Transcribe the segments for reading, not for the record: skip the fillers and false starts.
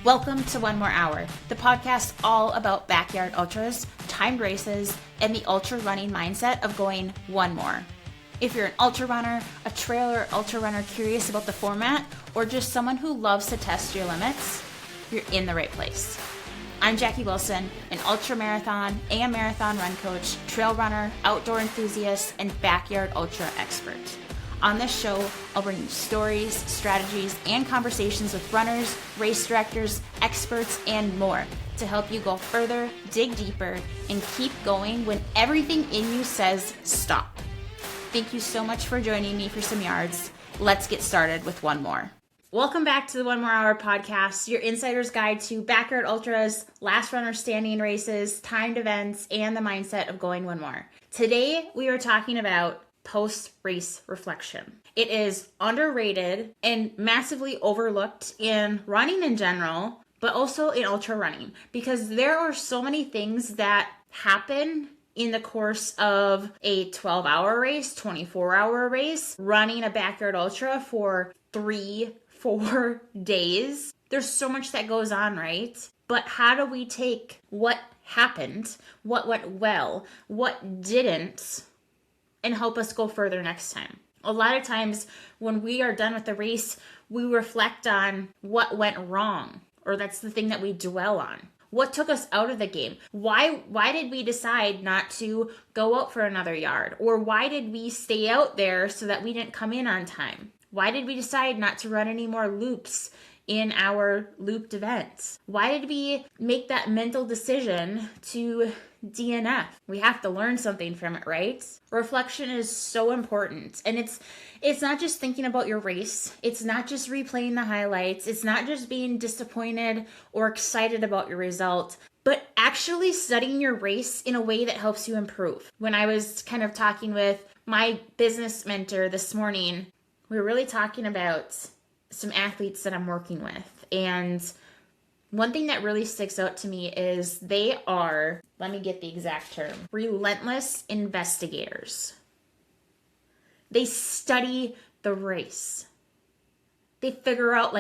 Welcome to One More Hour, the podcast all about backyard ultras, timed races, and the ultra running mindset of going one more. If you're an ultra runner, a trail or ultra runner curious about the format, or just someone who loves to test your limits, you're in the right place. I'm Jackie Wilson, an ultra marathon and marathon run coach, trail runner, outdoor enthusiast, and backyard ultra expert. On this show, I'll bring you stories, strategies, and conversations with runners, race directors, experts, and more to help you go further, dig deeper, and keep going when everything in you says stop. Thank you so much for joining me for some yards. Let's get started with one more. Welcome back to the One More Hour podcast, your insider's guide to backyard ultras, last runner standing races, timed events, and the mindset of going one more. Today, we are talking about post-race reflection. It is underrated and massively overlooked in running in general, but also in ultra running, because there are so many things that happen in the course of a 12-hour race, 24-hour race, running a backyard ultra for 3-4 days. There's so much that goes on, right? But how do we take what happened, what went well, what didn't, and help us go further next time? A lot of times when we are done with the race, we reflect on what went wrong, or that's the thing that we dwell on. What took us out of the game? Why did we decide not to go out for another yard? Or why did we stay out there so that we didn't come in on time? Why did we decide not to run any more loops in our looped events? Why did we make that mental decision to DNF? We have to learn something from it, right? Reflection is so important. And it's not just thinking about your race. It's not just replaying the highlights. It's not just being disappointed or excited about your result, but actually studying your race in a way that helps you improve. When I was kind of talking with my business mentor this morning, we were really talking about some athletes that I'm working with. And one thing that really sticks out to me is they are, let me get the exact term, relentless investigators. They study the race. They figure out,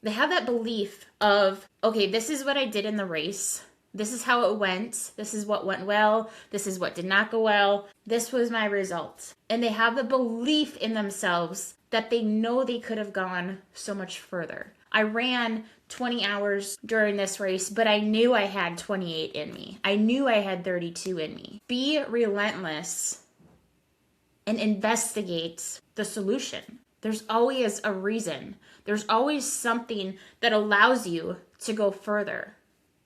they have that belief of, okay, this is what I did in the race. This is how it went. This is what went well. This is what did not go well. This was my result. And they have the belief in themselves that they know they could have gone so much further. I ran 20 hours during this race, but I knew I had 28 in me. I knew I had 32 in me. Be relentless and investigate the solution. There's always a reason. There's always something that allows you to go further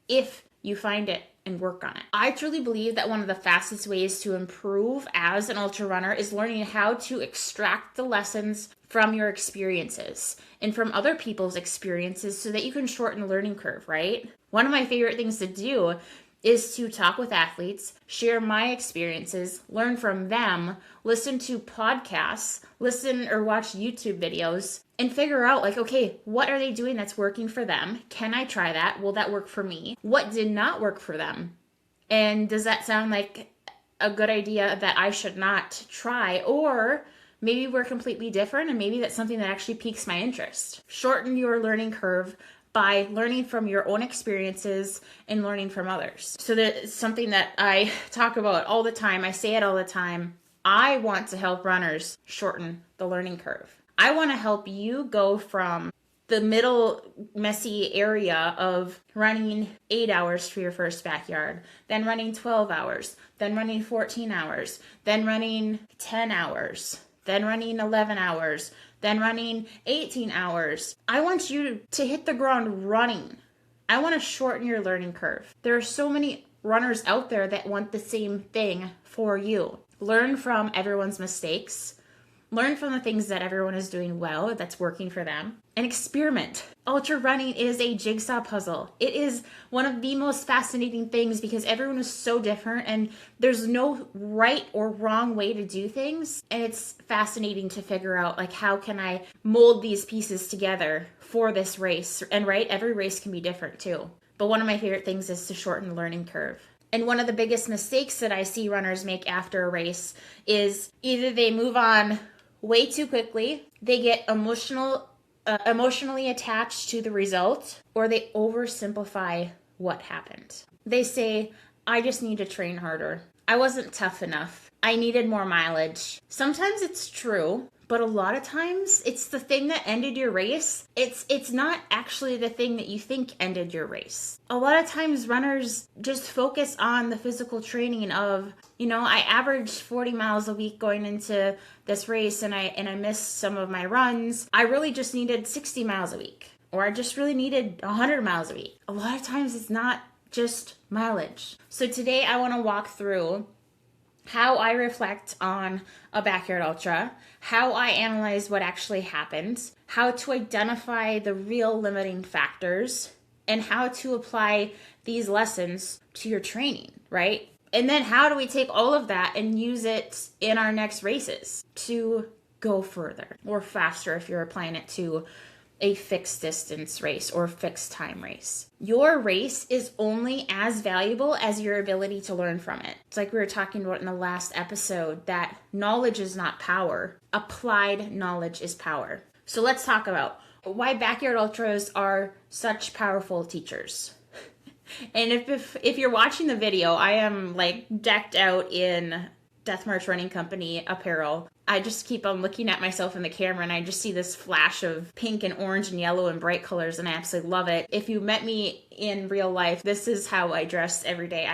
if you find it and work on it. I truly believe that one of the fastest ways to improve as an ultra runner is learning how to extract the lessons from your experiences and from other people's experiences so that you can shorten the learning curve, right? One of my favorite things to do is to talk with athletes, share my experiences, learn from them, listen to podcasts, listen or watch YouTube videos, and figure out okay, what are they doing that's working for them? Can I try that? Will that work for me? What did not work for them? And does that sound like a good idea that I should not try? Or maybe we're completely different and maybe that's something that actually piques my interest. Shorten your learning curve by learning from your own experiences and learning from others. So that's something that I talk about all the time. I say it all the time. I want to help runners shorten the learning curve. I want to help you go from the middle messy area of running 8 hours for your first backyard, then running 12 hours, then running 14 hours, then running 10 hours, then running 11 hours, then running 18 hours. I want you to hit the ground running. I want to shorten your learning curve. There are so many runners out there that want the same thing for you. Learn from everyone's mistakes. Learn from the things that everyone is doing well, that's working for them, and experiment. Ultra running is a jigsaw puzzle. It is one of the most fascinating things because everyone is so different and there's no right or wrong way to do things. And it's fascinating to figure out how can I mold these pieces together for this race? And right, every race can be different too. But one of my favorite things is to shorten the learning curve. And one of the biggest mistakes that I see runners make after a race is either they move on way too quickly, they get emotional emotionally attached to the result, or they oversimplify what happened. They say, I just need to train harder. I wasn't tough enough. I needed more mileage. Sometimes it's true, but a lot of times it's the thing that ended your race. It's not actually the thing that you think ended your race. A lot of times runners just focus on the physical training of, I averaged 40 miles a week going into this race and I missed some of my runs. I really just needed 60 miles a week, or I just really needed 100 miles a week. A lot of times it's not just mileage. So today I want to walk through how I reflect on a backyard ultra, how I analyze what actually happened, how to identify the real limiting factors, and how to apply these lessons to your training, right? And then how do we take all of that and use it in our next races to go further or faster if you're applying it to a fixed distance race or fixed time race. Your race is only as valuable as your ability to learn from it. It's like we were talking about in the last episode, that knowledge is not power. Applied knowledge is power. So let's talk about why backyard ultras are such powerful teachers. And if you're watching the video, I am like decked out in Death March Running Company apparel. I just keep on looking at myself in the camera and I just see this flash of pink and orange and yellow and bright colors, and I absolutely love it. If you met me in real life, this is how I dress every day.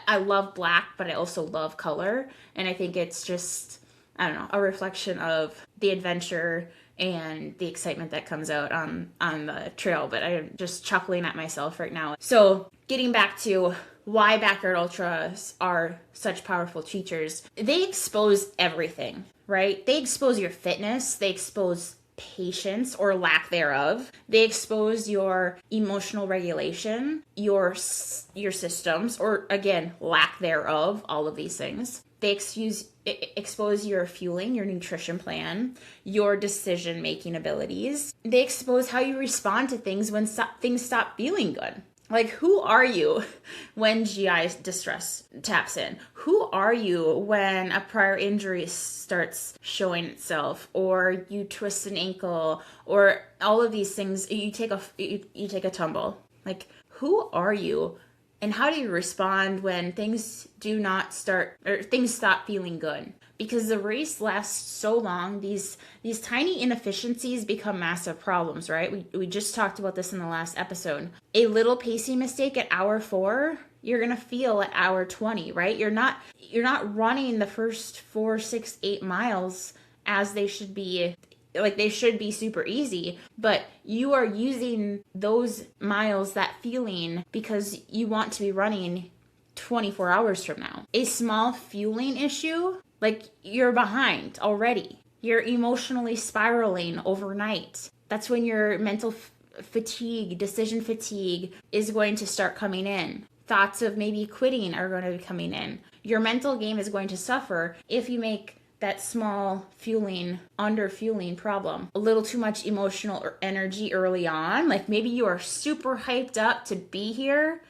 I love black, but I also love color. And I think it's just, I don't know, a reflection of the adventure and the excitement that comes out on the trail. But I'm just chuckling at myself right now. So getting back to why backyard ultras are such powerful teachers, they expose everything, right? They expose your fitness, they expose patience or lack thereof, they expose your emotional regulation, your systems, or again, lack thereof, all of these things. They expose your fueling, your nutrition plan, your decision-making abilities. They expose how you respond to things when things stop feeling good. Like, who are you when GI distress taps in? Who are you when a prior injury starts showing itself, or you twist an ankle, or all of these things, you take a tumble? Like, who are you? And how do you respond when things things stop feeling good? Because the race lasts so long, these tiny inefficiencies become massive problems, right? We just talked about this in the last episode. A little pacing mistake at hour 4, you're gonna feel at hour 20, right? You're not running the first 4, 6, 8 miles as they should be. Like, they should be super easy, but you are using those miles, that feeling, because you want to be running 24 hours from now. A small fueling issue, like, you're behind already. You're emotionally spiraling overnight. That's when your mental fatigue, decision fatigue is going to start coming in. Thoughts of maybe quitting are going to be coming in. Your mental game is going to suffer if you make that small under fueling problem a little too much emotional energy early on. Like, maybe you are super hyped up to be here.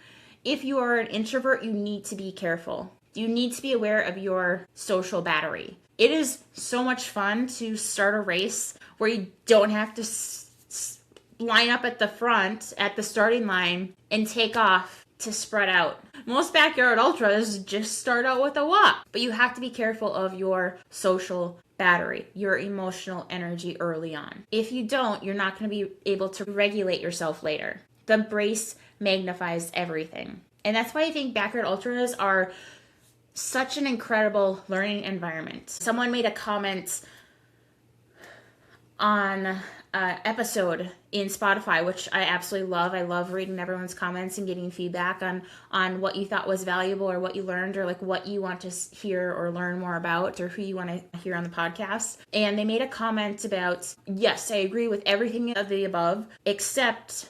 If you are an introvert, you need to be careful. You need to be aware of your social battery. It is so much fun to start a race where you don't have to line up at the front at the starting line and take off to spread out. Most backyard ultras just start out with a walk, but you have to be careful of your social battery, your emotional energy early on. If you don't, you're not going to be able to regulate yourself later. The brace magnifies everything. And that's why I think backyard ultras are such an incredible learning environment. Someone made a comment on episode in Spotify, which I absolutely love. I love reading everyone's comments and getting feedback on what you thought was valuable, or what you learned, or like what you want to hear or learn more about, or who you want to hear on the podcast. And they made a comment about, yes, I agree with everything of the above, except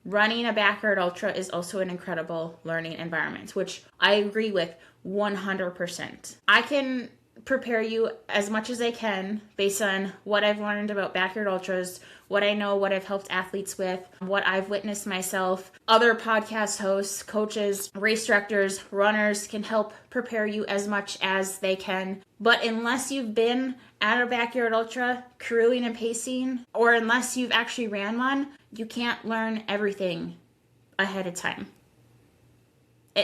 running a backyard ultra is also an incredible learning environment, which I agree with 100%. I can prepare you as much as I can based on what I've learned about backyard ultras, what I know, what I've helped athletes with, what I've witnessed myself. Other podcast hosts, coaches, race directors, runners can help prepare you as much as they can. But unless you've been at a backyard ultra, cruising and pacing, or unless you've actually ran one, you can't learn everything ahead of time.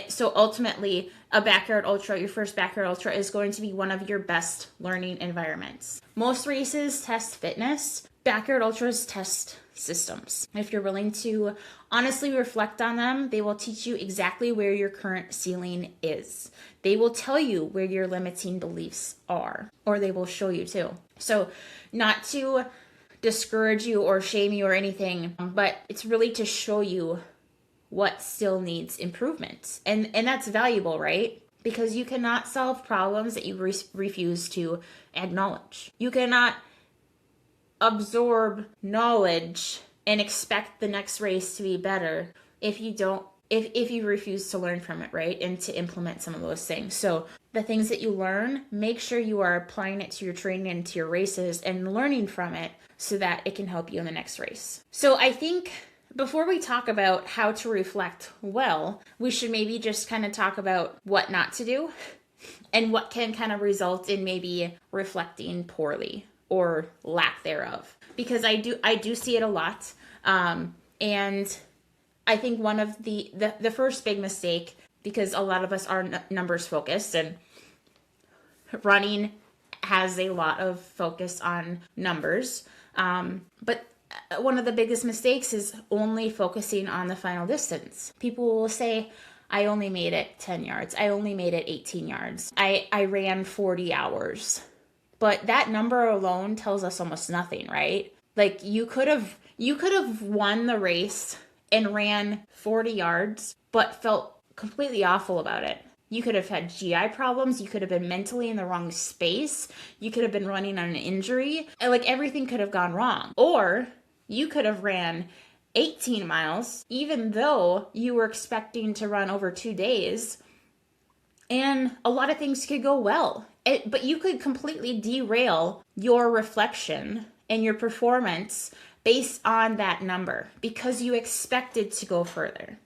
So ultimately, a backyard ultra, your first backyard ultra, is going to be one of your best learning environments. Most races test fitness. Backyard ultras test systems. If you're willing to honestly reflect on them, they will teach you exactly where your current ceiling is. They will tell you where your limiting beliefs are, or they will show you too. So not to discourage you or shame you or anything, but it's really to show you what still needs improvement. And that's valuable, right? Because you cannot solve problems that you refuse to acknowledge. You cannot absorb knowledge and expect the next race to be better if you refuse to learn from it, right? And to implement some of those things. So the things that you learn, make sure you are applying it to your training and to your races and learning from it so that it can help you in the next race. So I think before we talk about how to reflect well, we should maybe just kind of talk about what not to do and what can kind of result in maybe reflecting poorly or lack thereof. Because I do see it a lot. And I think one of the first big mistake, because a lot of us are numbers focused, and running has a lot of focus on numbers. But one of the biggest mistakes is only focusing on the final distance. People will say, I only made it 10 yards. I only made it 18 yards. I ran 40 hours. But that number alone tells us almost nothing, right? Like you could have won the race and ran 40 yards, but felt completely awful about it. You could have had GI problems. You could have been mentally in the wrong space. You could have been running on an injury. And like everything could have gone wrong. Or you could have ran 18 miles, even though you were expecting to run over 2 days. And a lot of things could go well. But you could completely derail your reflection and your performance based on that number because you expected to go further.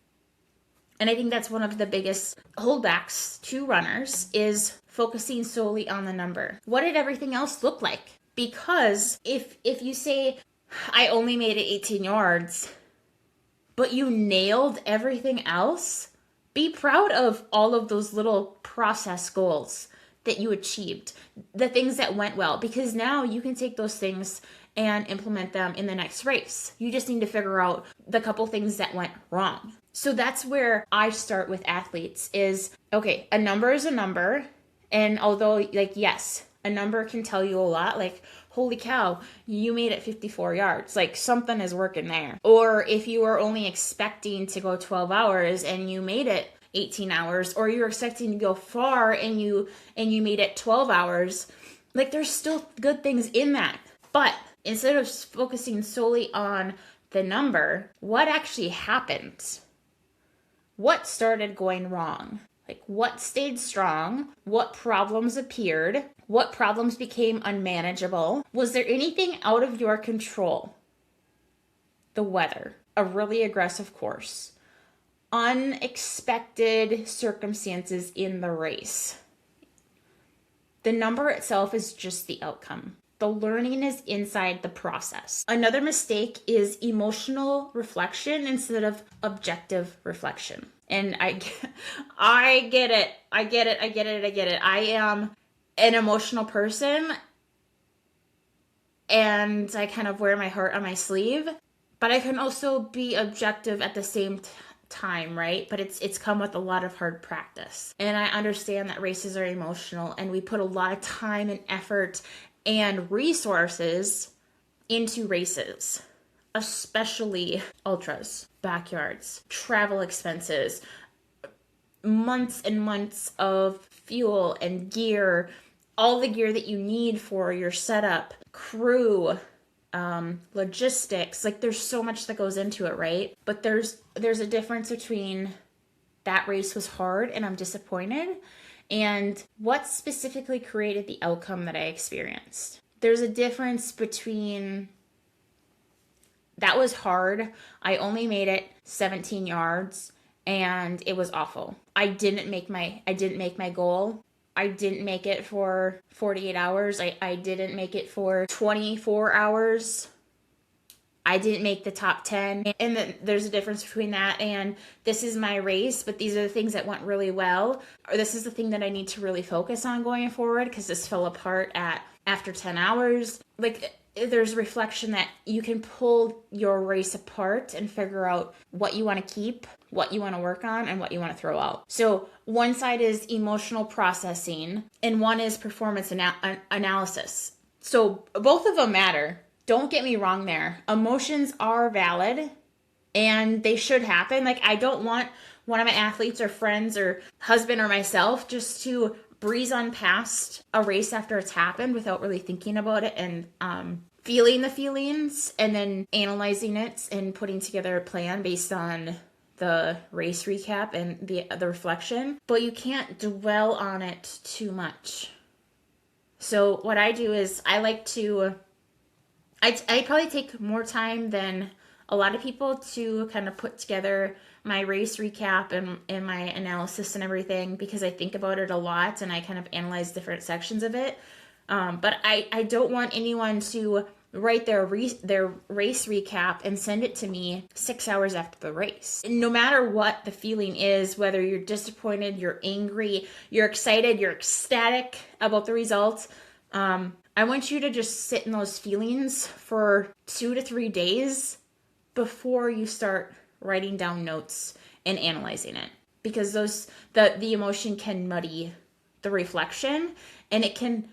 And I think that's one of the biggest holdbacks to runners is focusing solely on the number. What did everything else look like? Because if you say, I only made it 18 yards, but you nailed everything else, be proud of all of those little process goals that you achieved, the things that went well, because now you can take those things and implement them in the next race. You just need to figure out the couple things that went wrong. So that's where I start with athletes is, okay, a number is a number. And although like, yes, a number can tell you a lot, like, holy cow, you made it 54 yards. Like something is working there. Or if you were only expecting to go 12 hours and you made it 18 hours, or you're expecting to go far and you made it 12 hours, like there's still good things in that. But instead of focusing solely on the number, what actually happened? What started going wrong? Like what stayed strong? What problems appeared? What problems became unmanageable? Was there anything out of your control? The weather, a really aggressive course, unexpected circumstances in the race. The number itself is just the outcome. The learning is inside the process. Another mistake is emotional reflection instead of objective reflection. And I get it. I am an emotional person and I kind of wear my heart on my sleeve, but I can also be objective at the same time, right? But it's come with a lot of hard practice. And I understand that races are emotional and we put a lot of time and effort and resources into races, especially ultras, backyards, travel expenses, months and months of fuel and gear, all the gear that you need for your setup, crew, logistics. Like there's so much that goes into it, right? But there's a difference between that race was hard and I'm disappointed, and what specifically created the outcome that I experienced. There's a difference between that was hard. I only made it 17 yards and it was awful. I didn't make my goal. I didn't make it for 48 hours. I didn't make it for 24 hours. I didn't make the top 10. And then there's a difference between that and this is my race, but these are the things that went really well. Or this is the thing that I need to really focus on going forward because this fell apart after 10 hours. Like, there's reflection that you can pull your race apart and figure out what you want to keep, what you want to work on, and what you want to throw out. So one side is emotional processing and one is performance analysis. So both of them matter. Don't get me wrong there. Emotions are valid and they should happen. Like, I don't want one of my athletes or friends or husband or myself just to breeze on past a race after it's happened without really thinking about it and feeling the feelings and then analyzing it and putting together a plan based on the race recap and the reflection. But you can't dwell on it too much. So what I do is I probably take more time than a lot of people to kind of put together my race recap and my analysis and everything because I think about it a lot and I kind of analyze different sections of it. But I don't want anyone to write their race recap and send it to me 6 hours after the race. No matter what the feeling is, whether you're disappointed, you're angry, you're excited, you're ecstatic about the results, I want you to just sit in those feelings for 2 to 3 days before you start writing down notes and analyzing it, because the emotion can muddy the reflection and it can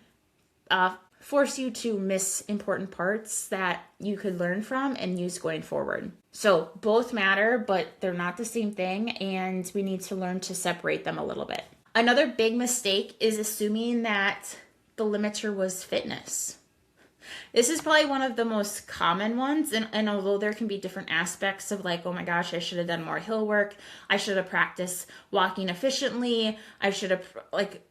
force you to miss important parts that you could learn from and use going forward. So both matter, but they're not the same thing, and we need to learn to separate them a little bit. Another big mistake is assuming that the limiter was fitness. This is probably one of the most common ones, and although there can be different aspects of like, oh my gosh, I should have done more hill work, I should have practiced walking efficiently, I should have, like,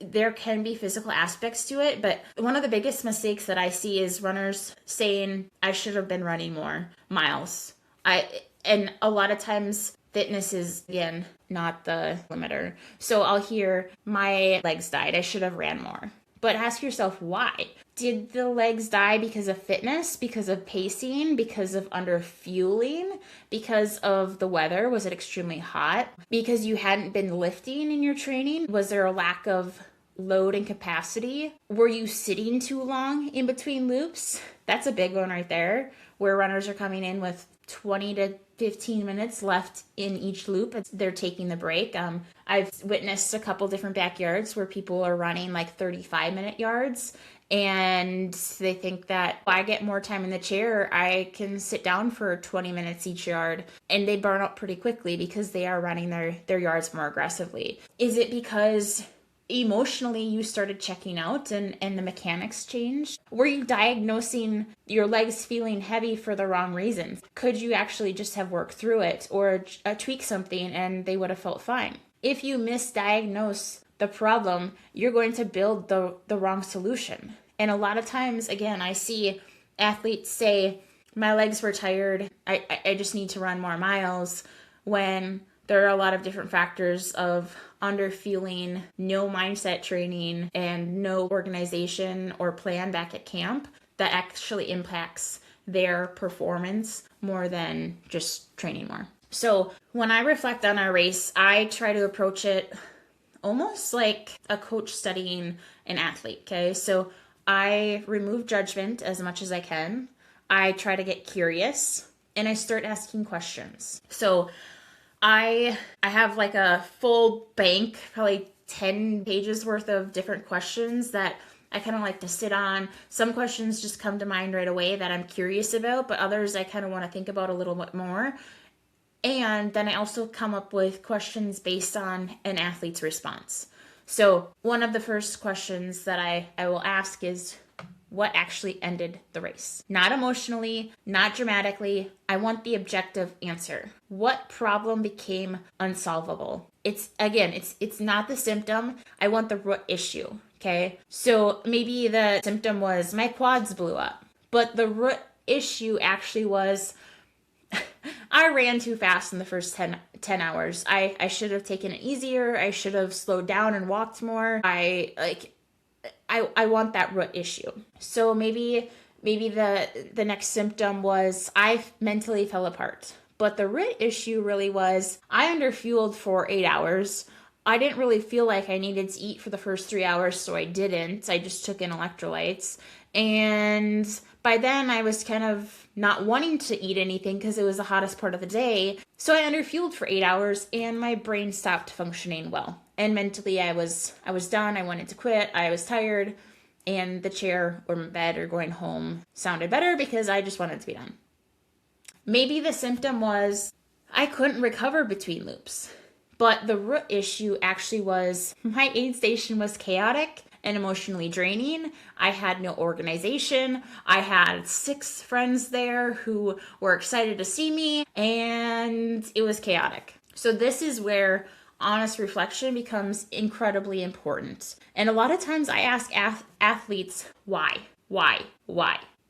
there can be physical aspects to it, but one of the biggest mistakes that I see is runners saying, I should have been running more miles. And a lot of times fitness is, again, not the limiter. So I'll hear, my legs died, I should have ran more. But ask yourself why. Did the legs die because of fitness, because of pacing, because of underfueling, because of the weather? Was it extremely hot? Because you hadn't been lifting in your training? Was there a lack of load and capacity? Were you sitting too long in between loops? That's a big one right there, where runners are coming in with 20 to 15 minutes left in each loop. They're taking the break. I've witnessed a couple different backyards where people are running like 35-minute yards, and they think that if I get more time in the chair, I can sit down for 20 minutes each yard, and they burn out pretty quickly because they are running their yards more aggressively. Is it because emotionally you started checking out and the mechanics changed? Were you diagnosing your legs feeling heavy for the wrong reasons? Could you actually just have worked through it or tweak something and they would have felt fine? If you misdiagnose the problem, you're going to build the wrong solution. And a lot of times, again, I see athletes say, my legs were tired, I just need to run more miles, when there are a lot of different factors of underfueling, no mindset training, and no organization or plan back at camp that actually impacts their performance more than just training more. So when I reflect on our race, I try to approach it almost like a coach studying an athlete, okay? So I remove judgment as much as I can. I try to get curious, and I start asking questions. So I have like a full bank, probably 10 pages worth of different questions that I kind of like to sit on. Some questions just come to mind right away that I'm curious about, but others I kind of want to think about a little bit more. And then I also come up with questions based on an athlete's response. So one of the first questions that I will ask is, what actually ended the race. Not emotionally, not dramatically. I want the objective answer. What problem became unsolvable? It's not the symptom. I want the root issue. Okay. So maybe the symptom was my quads blew up, but the root issue actually was I ran too fast in the first 10 hours. I should have taken it easier. I should have slowed down and walked more. I want that root issue. So maybe the next symptom was I mentally fell apart. But the root issue really was I underfueled for 8 hours. I didn't really feel like I needed to eat for the first 3 hours, so I didn't. I just took in electrolytes. And by then I was kind of not wanting to eat anything because it was the hottest part of the day. So I underfueled for 8 hours and my brain stopped functioning well. And mentally I was done. I wanted to quit. I was tired. And the chair or my bed or going home sounded better because I just wanted to be done. Maybe the symptom was I couldn't recover between loops. But the root issue actually was my aid station was chaotic and emotionally draining. I had no organization. I had 6 friends there who were excited to see me, and it was chaotic. So this is where honest reflection becomes incredibly important. And a lot of times I ask athletes, why?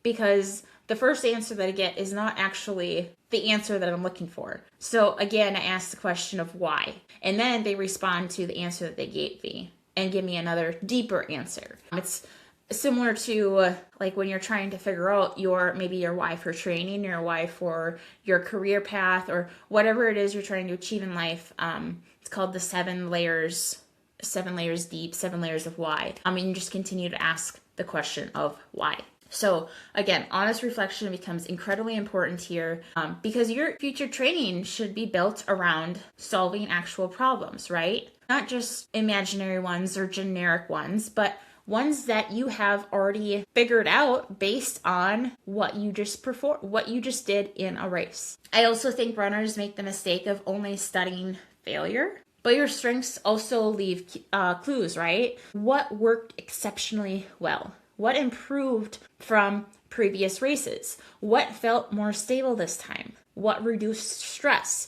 Because the first answer that I get is not actually the answer that I'm looking for. So again, I ask the question of why. And then they respond to the answer that they gave me and give me another deeper answer. It's similar to like when you're trying to figure out maybe your why for training, your why for your career path, or whatever it is you're trying to achieve in life. It's called the 7 layers deep, 7 layers of why. You just continue to ask the question of why. So again, honest reflection becomes incredibly important here because your future training should be built around solving actual problems, right? Not just imaginary ones or generic ones, but ones that you have already figured out based on what you just did in a race. I also think runners make the mistake of only studying failure, but your strengths also leave clues, right? What worked exceptionally well? What improved from previous races? What felt more stable this time? What reduced stress?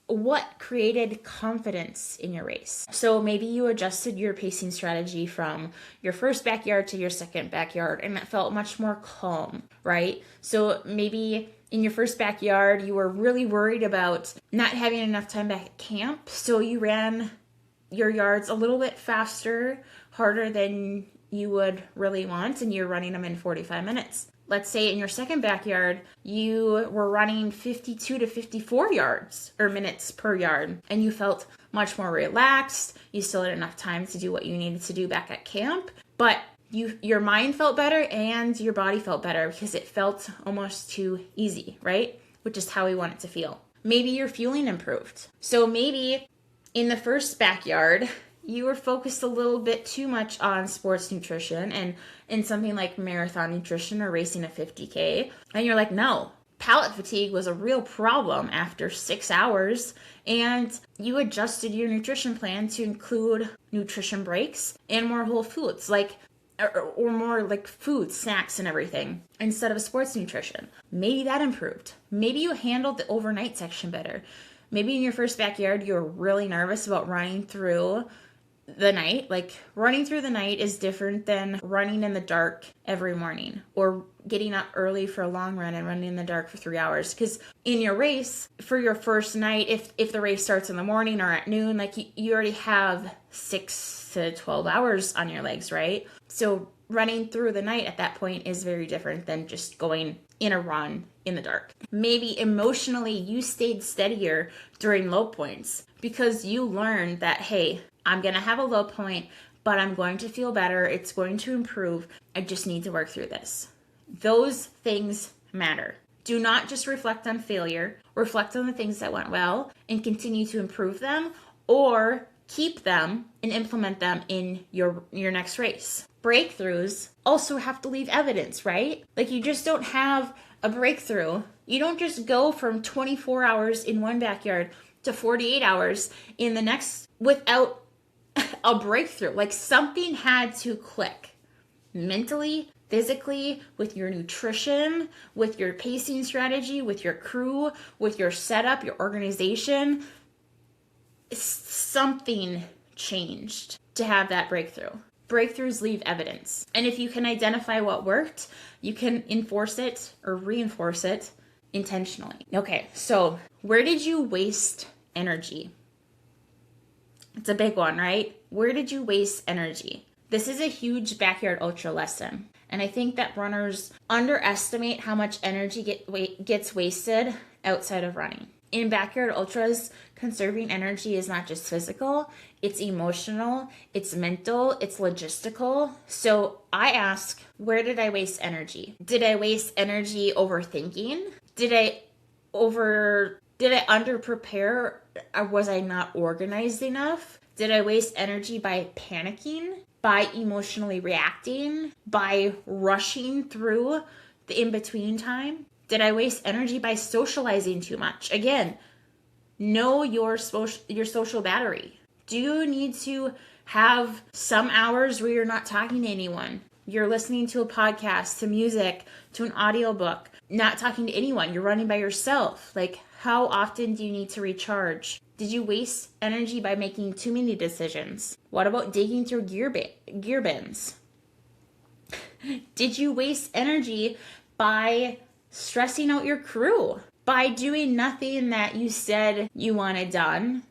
What created confidence in your race? So maybe you adjusted your pacing strategy from your first backyard to your second backyard, and it felt much more calm, right? So maybe in your first backyard, you were really worried about not having enough time back at camp, so you ran your yards a little bit faster, harder than you would really want, and you're running them in 45 minutes. Let's say in your second backyard, you were running 52 to 54 yards or minutes per yard, and you felt much more relaxed. You still had enough time to do what you needed to do back at camp, but your mind felt better and your body felt better because it felt almost too easy, right? Which is how we want it to feel. Maybe your fueling improved. So maybe in the first backyard, you were focused a little bit too much on sports nutrition and in something like marathon nutrition or racing a 50K. And you're like, no, palate fatigue was a real problem after 6 hours. And you adjusted your nutrition plan to include nutrition breaks and more whole foods, or more like food, snacks and everything instead of sports nutrition. Maybe that improved. Maybe you handled the overnight section better. Maybe in your first backyard, you're really nervous about running through the night. Like running through the night is different than running in the dark every morning or getting up early for a long run and running in the dark for 3 hours. Because in your race, for your first night, if the race starts in the morning or at noon, like you already have 6 to 12 hours on your legs, right? So running through the night at that point is very different than just going in a run in the dark. Maybe emotionally you stayed steadier during low points because you learned that, hey, I'm going to have a low point, but I'm going to feel better. It's going to improve. I just need to work through this. Those things matter. Do not just reflect on failure. Reflect on the things that went well and continue to improve them, or keep them and implement them in your next race. Breakthroughs also have to leave evidence, right? Like you just don't have a breakthrough. You don't just go from 24 hours in one backyard to 48 hours in the next without a breakthrough. Like something had to click. mentally, physically, with your nutrition, with your pacing strategy, with your crew, with your setup, your organization. Something changed to have that breakthrough. Breakthroughs leave evidence. And if you can identify what worked, you can enforce it or reinforce it intentionally. Okay, so where did you waste energy? It's a big one, right? Where did you waste energy? This is a huge backyard ultra lesson. And I think that runners underestimate how much energy gets wasted outside of running. In backyard ultras, conserving energy is not just physical, it's emotional, it's mental, it's logistical. So I ask, where did I waste energy? Did I waste energy overthinking? Did I under prepare, or was I not organized enough? Did I waste energy by panicking, by emotionally reacting, by rushing through the in-between time? Did I waste energy by socializing too much? Again, know your social battery. Do you need to have some hours where you're not talking to anyone? You're listening to a podcast, to music, to an audiobook, not talking to anyone. You're running by yourself. Like, how often do you need to recharge? Did you waste energy by making too many decisions? What about digging through gear bins? Did you waste energy by stressing out your crew? By doing nothing that you said you wanted done?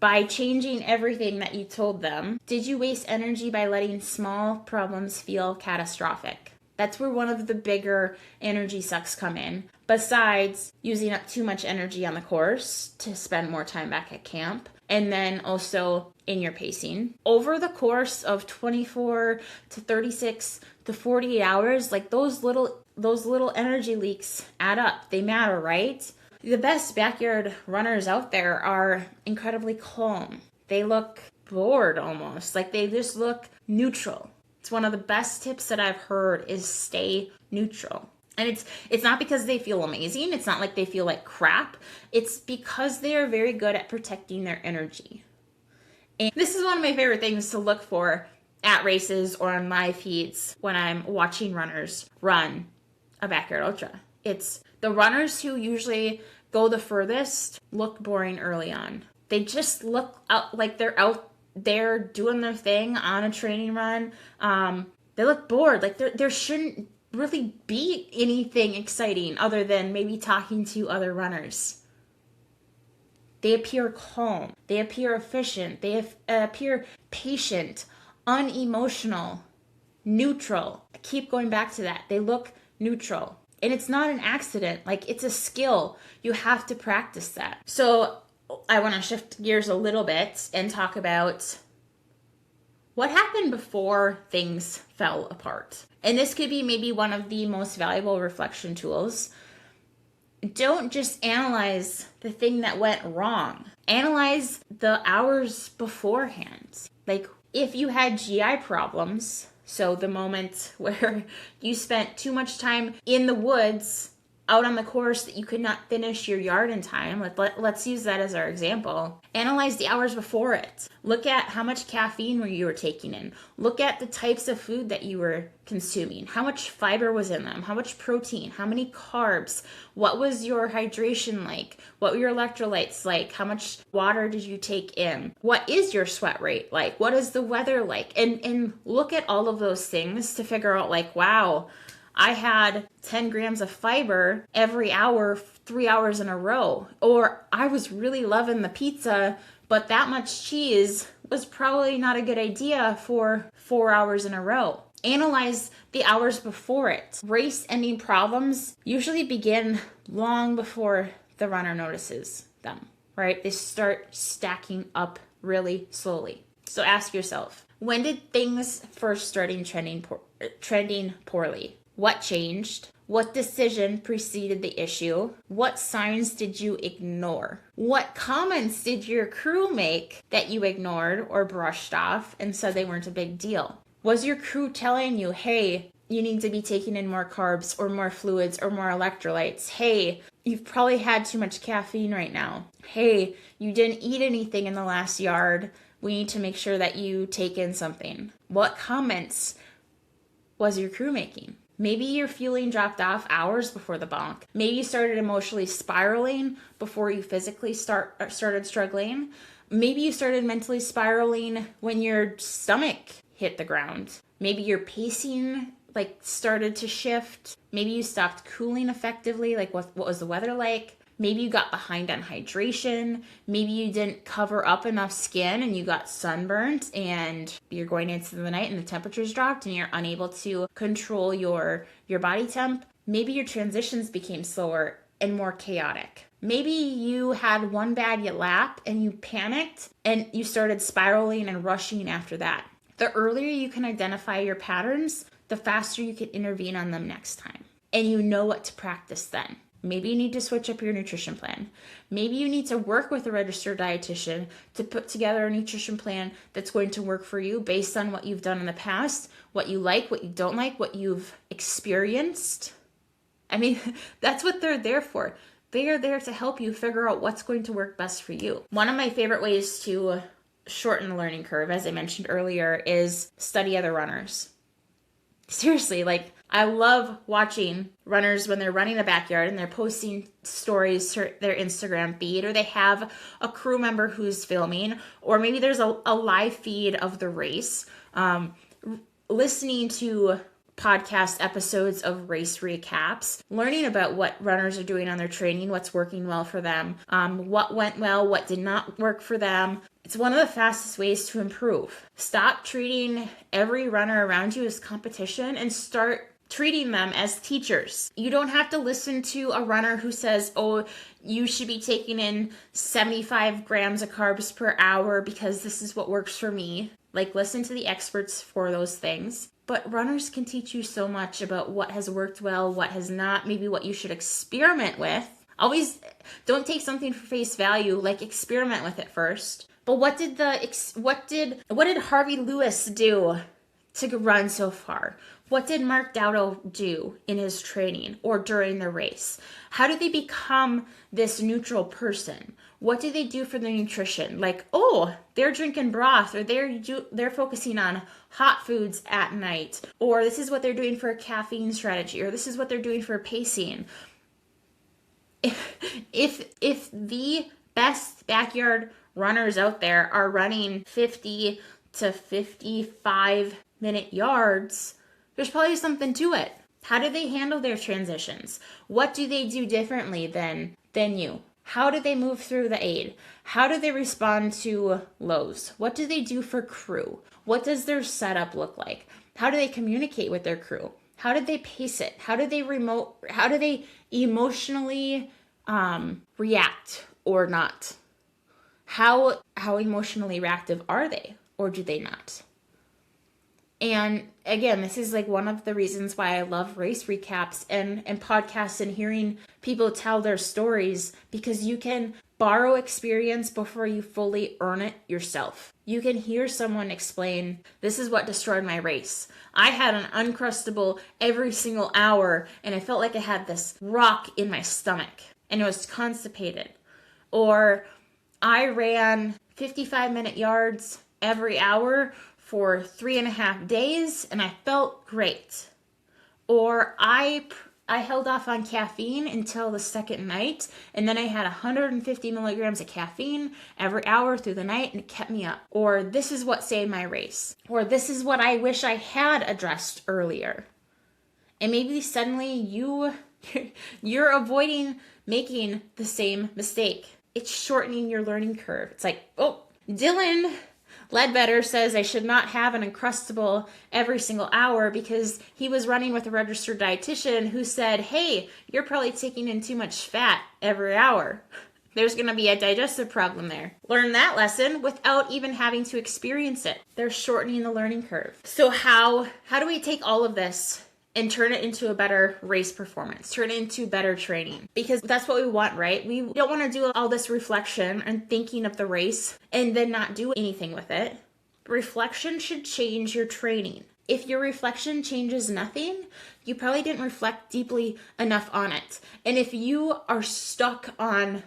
By changing everything that you told them? Did you waste energy by letting small problems feel catastrophic? That's where one of the bigger energy sucks come in. Besides using up too much energy on the course to spend more time back at camp, and then also in your pacing. Over the course of 24 to 36 to 48 hours, like those little energy leaks add up. They matter, right? The best backyard runners out there are incredibly calm. They look bored almost, like they just look neutral. It's one of the best tips that I've heard is stay neutral. And it's not because they feel amazing. It's not like they feel like crap. It's because they are very good at protecting their energy. And this is one of my favorite things to look for at races or on my feeds when I'm watching runners run a backyard ultra. It's the runners who usually go the furthest look boring early on. They just look out like they're out there doing their thing on a training run. They look bored. Like there shouldn't really be anything exciting other than maybe talking to other runners. They appear calm. They appear efficient. They appear patient, unemotional, neutral. I keep going back to that. They look neutral. And it's not an accident. Like, it's a skill. You have to practice that. So I want to shift gears a little bit and talk about what happened before things fell apart. And this could be maybe one of the most valuable reflection tools. Don't just analyze the thing that went wrong. Analyze the hours beforehand. Like, if you had GI problems, so the moment where you spent too much time in the woods out on the course that you could not finish your yard in time, let's use that as our example. Analyze the hours before it. Look at how much caffeine you were taking in. Look at the types of food that you were consuming. How much fiber was in them? How much protein? How many carbs? What was your hydration like? What were your electrolytes like? How much water did you take in? What is your sweat rate like? What is the weather like? And look at all of those things to figure out, like, wow, I had 10 grams of fiber every hour, 3 hours in a row. Or I was really loving the pizza, but that much cheese was probably not a good idea for 4 hours in a row. Analyze the hours before it. Race ending problems usually begin long before the runner notices them, right? They start stacking up really slowly. So ask yourself, when did things first start trending poorly? What changed? What decision preceded the issue? What signs did you ignore? What comments did your crew make that you ignored or brushed off and said they weren't a big deal? Was your crew telling you, hey, you need to be taking in more carbs or more fluids or more electrolytes? Hey, you've probably had too much caffeine right now. Hey, you didn't eat anything in the last yard. We need to make sure that you take in something. What comments was your crew making? Maybe your fueling dropped off hours before the bonk. Maybe you started emotionally spiraling before you physically started struggling. Maybe you started mentally spiraling when your stomach hit the ground. Maybe your pacing started to shift. Maybe you stopped cooling effectively. What was the weather like? Maybe you got behind on hydration. Maybe you didn't cover up enough skin and you got sunburnt and you're going into the night and the temperature's dropped and you're unable to control your body temp. Maybe your transitions became slower and more chaotic. Maybe you had one bad lap and you panicked and you started spiraling and rushing after that. The earlier you can identify your patterns, the faster you can intervene on them next time. And you know what to practice then. Maybe you need to switch up your nutrition plan. Maybe you need to work with a registered dietitian to put together a nutrition plan that's going to work for you based on what you've done in the past, what you like, what you don't like, what you've experienced. I mean, that's what they're there for. They are there to help you figure out what's going to work best for you. One of my favorite ways to shorten the learning curve, as I mentioned earlier, is study other runners. Seriously, I love watching runners when they're running a backyard and they're posting stories to their Instagram feed, or they have a crew member who's filming, or maybe there's a live feed of the race. Listening to podcast episodes of race recaps, learning about what runners are doing on their training, what's working well for them, what went well, what did not work for them. It's one of the fastest ways to improve. Stop treating every runner around you as competition and start treating them as teachers. You don't have to listen to a runner who says, oh, you should be taking in 75 grams of carbs per hour because this is what works for me. Listen to the experts for those things. But runners can teach you so much about what has worked well, what has not, maybe what you should experiment with. Always don't take something for face value, experiment with it first. But what did Harvey Lewis do to run so far? What did Mark Dowdle do in his training or during the race? How do they become this neutral person? What do they do for their nutrition? They're drinking broth, or they're focusing on hot foods at night, or this is what they're doing for a caffeine strategy, or this is what they're doing for pacing. If the best backyard runners out there are running 50 to 55 minute yards, there's probably something to it. How do they handle their transitions? What do they do differently than you? How do they move through the aid? How do they respond to lows? What do they do for crew? What does their setup look like? How do they communicate with their crew? How did they pace it? How do they emotionally react or not? How emotionally reactive are they, or do they not? And again, this is one of the reasons why I love race recaps and podcasts and hearing people tell their stories, because you can borrow experience before you fully earn it yourself. You can hear someone explain, this is what destroyed my race. I had an Uncrustable every single hour and I felt like I had this rock in my stomach and it was constipated. Or I ran 55-minute yards every hour for 3.5 days and I felt great. Or I held off on caffeine until the second night, and then I had 150 milligrams of caffeine every hour through the night and it kept me up. Or this is what saved my race. Or this is what I wish I had addressed earlier. And maybe suddenly you're avoiding making the same mistake. It's shortening your learning curve. It's Dylan Ledbetter says I should not have an Uncrustable every single hour because he was running with a registered dietitian who said, hey, you're probably taking in too much fat every hour. There's going to be a digestive problem there. Learn that lesson without even having to experience it. They're shortening the learning curve. So how do we take all of this and turn it into a better race performance, turn it into better training? Because that's what we want, right? We don't want to do all this reflection and thinking of the race and then not do anything with it. Reflection should change your training. If your reflection changes nothing, you probably didn't reflect deeply enough on it. And if you are stuck on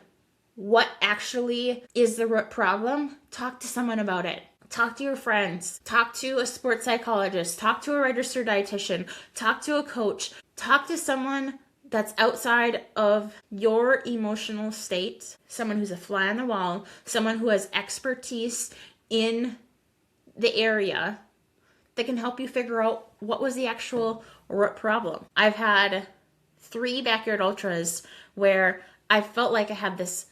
what actually is the root problem, talk to someone about it. Talk to your friends, talk to a sports psychologist, talk to a registered dietitian, talk to a coach, talk to someone that's outside of your emotional state, someone who's a fly on the wall, someone who has expertise in the area that can help you figure out what was the actual root problem. I've had 3 backyard ultras where I felt like I had this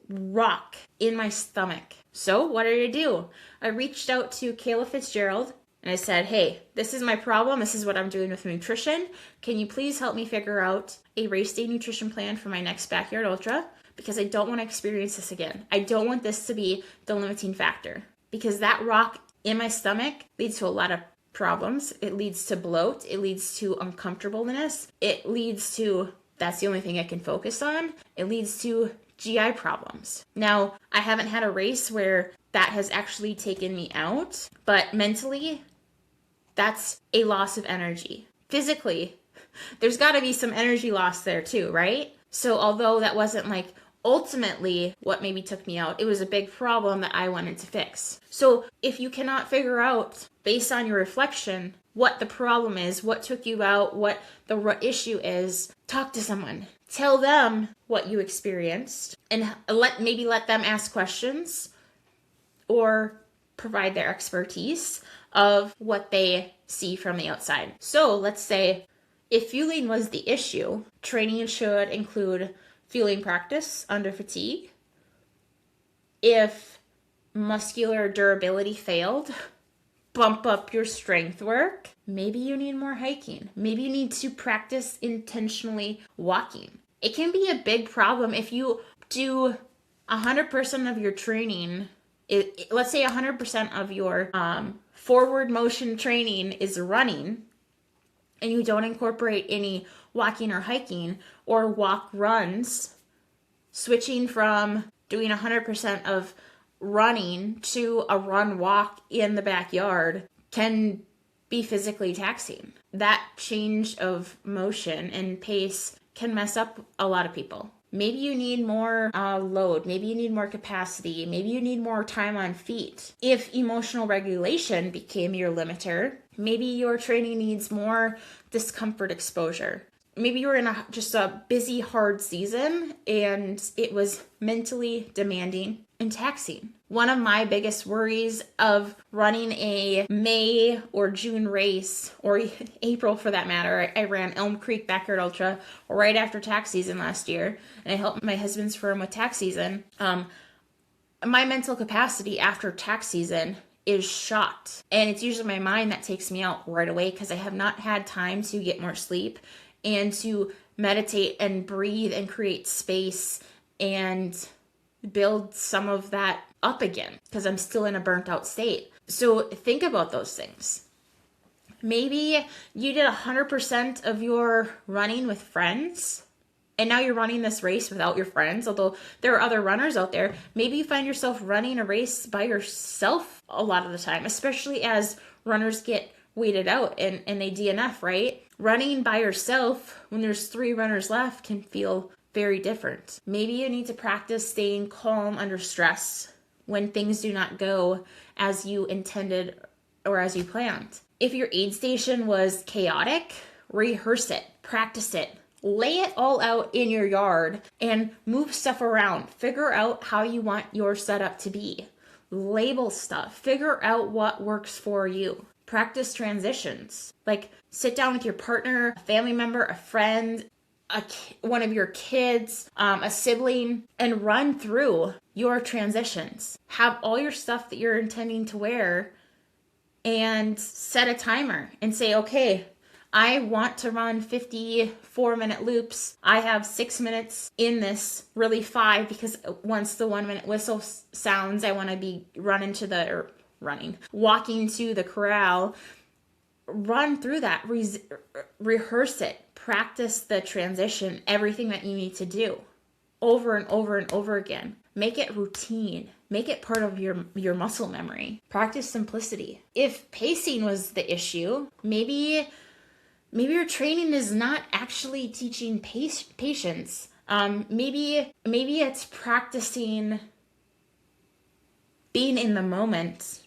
rock in my stomach. So what did I do? I reached out to Kayla Fitzgerald and I said, hey, this is my problem. This is what I'm doing with nutrition. Can you please help me figure out a race day nutrition plan for my next backyard ultra? Because I don't want to experience this again. I don't want this to be the limiting factor, because that rock in my stomach leads to a lot of problems. It leads to bloat. It leads to uncomfortableness. It leads to, that's the only thing I can focus on. It leads to GI problems. Now, I haven't had a race where that has actually taken me out, but mentally, that's a loss of energy. Physically, there's got to be some energy loss there too, right? So although that wasn't like ultimately what maybe took me out, it was a big problem that I wanted to fix. So if you cannot figure out, based on your reflection, what the problem is, what took you out, what the issue is, talk to someone. Tell them what you experienced and let them ask questions or provide their expertise of what they see from the outside. So let's say if fueling was the issue, training should include fueling practice under fatigue. If muscular durability failed, bump up your strength work. Maybe you need more hiking. Maybe you need to practice intentionally walking. It can be a big problem if you do 100% of your training. Let's say 100% of your forward motion training is running, and you don't incorporate any walking or hiking or walk runs. Switching from doing 100% of running to a run walk in the backyard can be physically taxing. That change of motion and pace can mess up a lot of people. Maybe you need more load. Maybe you need more capacity. Maybe you need more time on feet. If emotional regulation became your limiter, maybe your training needs more discomfort exposure. Maybe you were in just a busy, hard season and it was mentally demanding and taxing. One of my biggest worries of running a May or June race, or April for that matter, I ran Elm Creek Backyard Ultra right after tax season last year, and I helped my husband's firm with tax season. My mental capacity after tax season is shot, and it's usually my mind that takes me out right away because I have not had time to get more sleep and to meditate and breathe and create space and build some of that up again because I'm still in a burnt out state. So think about those things. Maybe you did 100% of your running with friends and now you're running this race without your friends, although there are other runners out there. Maybe you find yourself running a race by yourself a lot of the time, especially as runners get weighted out and they DNF, right? Running by yourself when there's 3 runners left can feel very different. Maybe you need to practice staying calm under stress when things do not go as you intended or as you planned. If your aid station was chaotic, rehearse it, practice it, lay it all out in your yard and move stuff around. Figure out how you want your setup to be. Label stuff. Figure out what works for you. Practice transitions. Like sit down with your partner, a family member, a friend, one of your kids, a sibling, and run through your transitions. Have all your stuff that you're intending to wear and set a timer and say, okay, I want to run 54-minute loops. I have 6 minutes in this, really 5, because once the 1-minute whistle sounds, I want to be walking to the corral. Run through that, rehearse it, practice the transition, everything that you need to do over and over and over again. Make it routine. Make it part of your muscle memory. Practice simplicity. If pacing was the issue, maybe your training is not actually teaching patience. Maybe it's practicing being in the moment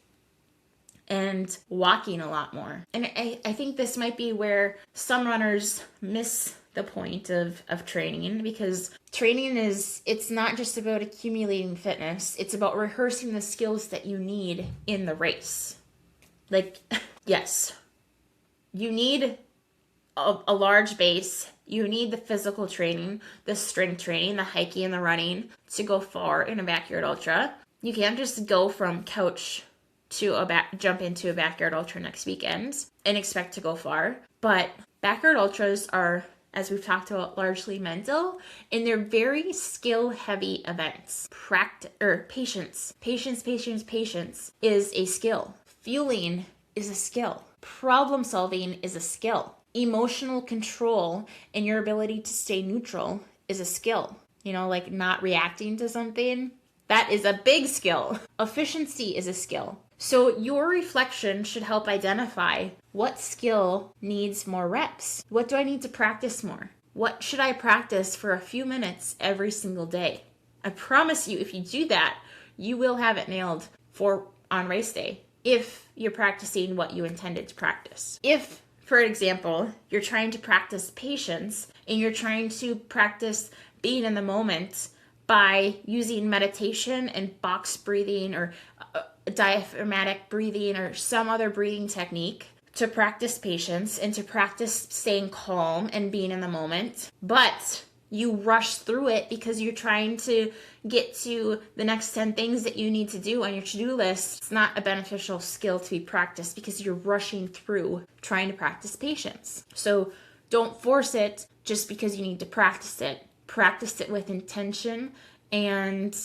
and walking a lot more. And I think this might be where some runners miss the point of training, because training it's not just about accumulating fitness. It's about rehearsing the skills that you need in the race. Like, yes, you need a large base. You need the physical training, the strength training, the hiking and the running to go far in a backyard ultra. You can't just go from couch to jump into a backyard ultra next weekend and expect to go far. But backyard ultras are, as we've talked about, largely mental, and they're very skill-heavy events. Patience is a skill. Fueling is a skill. Problem solving is a skill. Emotional control and your ability to stay neutral is a skill. Like not reacting to something, that is a big skill. Efficiency is a skill. So your reflection should help identify what skill needs more reps. What do I need to practice more? What should I practice for a few minutes every single day? I promise you, if you do that, you will have it nailed on race day, if you're practicing what you intended to practice. If, for example, you're trying to practice patience and you're trying to practice being in the moment by using meditation and box breathing or diaphragmatic breathing or some other breathing technique to practice patience and to practice staying calm and being in the moment, but you rush through it because you're trying to get to the next 10 things that you need to do on your to-do list, it's not a beneficial skill to be practiced because you're rushing through trying to practice patience. So don't force it just because you need to practice it. Practice it with intention and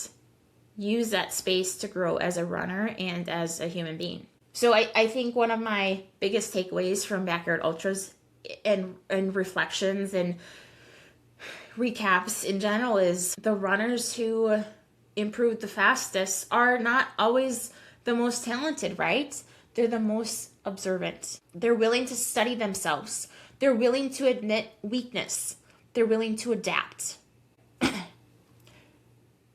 use that space to grow as a runner and as a human being. So I think one of my biggest takeaways from backyard ultras and reflections and recaps in general is the runners who improve the fastest are not always the most talented, right? They're the most observant. They're willing to study themselves. They're willing to admit weakness. They're willing to adapt.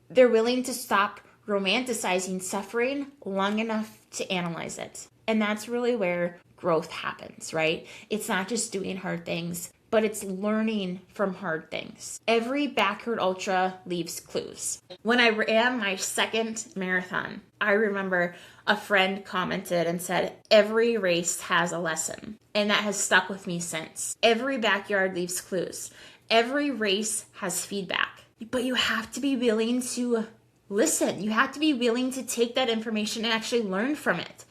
They're willing to stop romanticizing suffering long enough to analyze it. And that's really where growth happens, right? It's not just doing hard things, but it's learning from hard things. Every backyard ultra leaves clues. When I ran my second marathon, I remember a friend commented and said, every race has a lesson. And that has stuck with me since. Every backyard leaves clues. Every race has feedback. But you have to be willing to listen. You have to be willing to take that information and actually learn from it.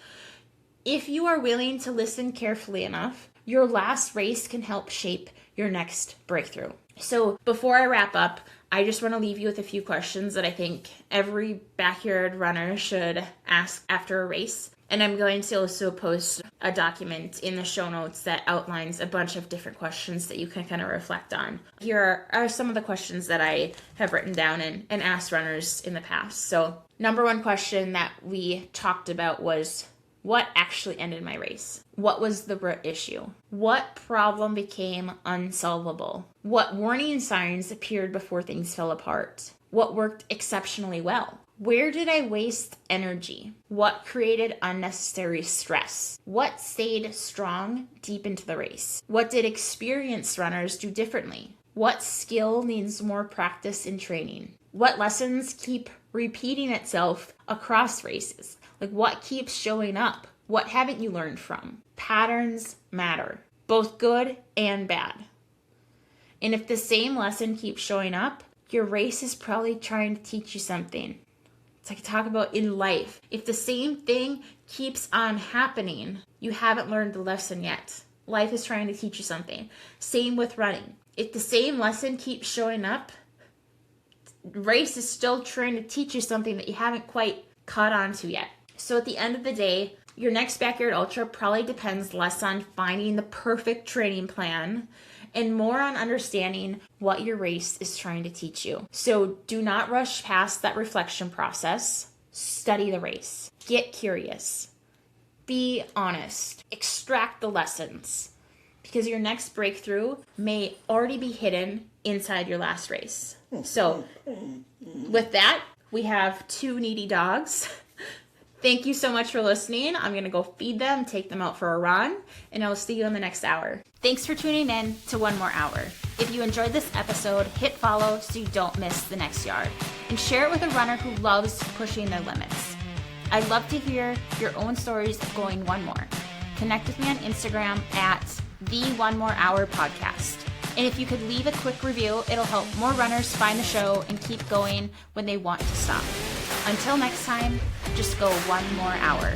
If you are willing to listen carefully enough, your last race can help shape your next breakthrough. So before I wrap up, I just want to leave you with a few questions that I think every backyard runner should ask after a race. And I'm going to also post a document in the show notes that outlines a bunch of different questions that you can kind of reflect on. Here are some of the questions that I have written down and asked runners in the past. So number one question that we talked about was, what actually ended my race? What was the root issue? What problem became unsolvable? What warning signs appeared before things fell apart? What worked exceptionally well? Where did I waste energy? What created unnecessary stress? What stayed strong deep into the race? What did experienced runners do differently? What skill needs more practice in training? What lessons keep repeating itself across races? Like, what keeps showing up? What haven't you learned from? Patterns matter, both good and bad. And if the same lesson keeps showing up, your race is probably trying to teach you something. It's like I talk about in life. If the same thing keeps on happening, you haven't learned the lesson yet. Life is trying to teach you something. Same with running. If the same lesson keeps showing up, race is still trying to teach you something that you haven't quite caught on to yet. So at the end of the day, your next backyard ultra probably depends less on finding the perfect training plan and more on understanding what your race is trying to teach you. So do not rush past that reflection process. Study the race. Get curious. Be honest. Extract the lessons, because your next breakthrough may already be hidden inside your last race. So with that, we have two needy dogs. Thank you so much for listening. I'm going to go feed them, take them out for a run, and I'll see you in the next hour. Thanks for tuning in to One More Hour. If you enjoyed this episode, hit follow so you don't miss the next yard. And share it with a runner who loves pushing their limits. I'd love to hear your own stories of going one more. Connect with me on Instagram at the One More Hour Podcast. And if you could leave a quick review, it'll help more runners find the show and keep going when they want to stop. Until next time, just go one more hour.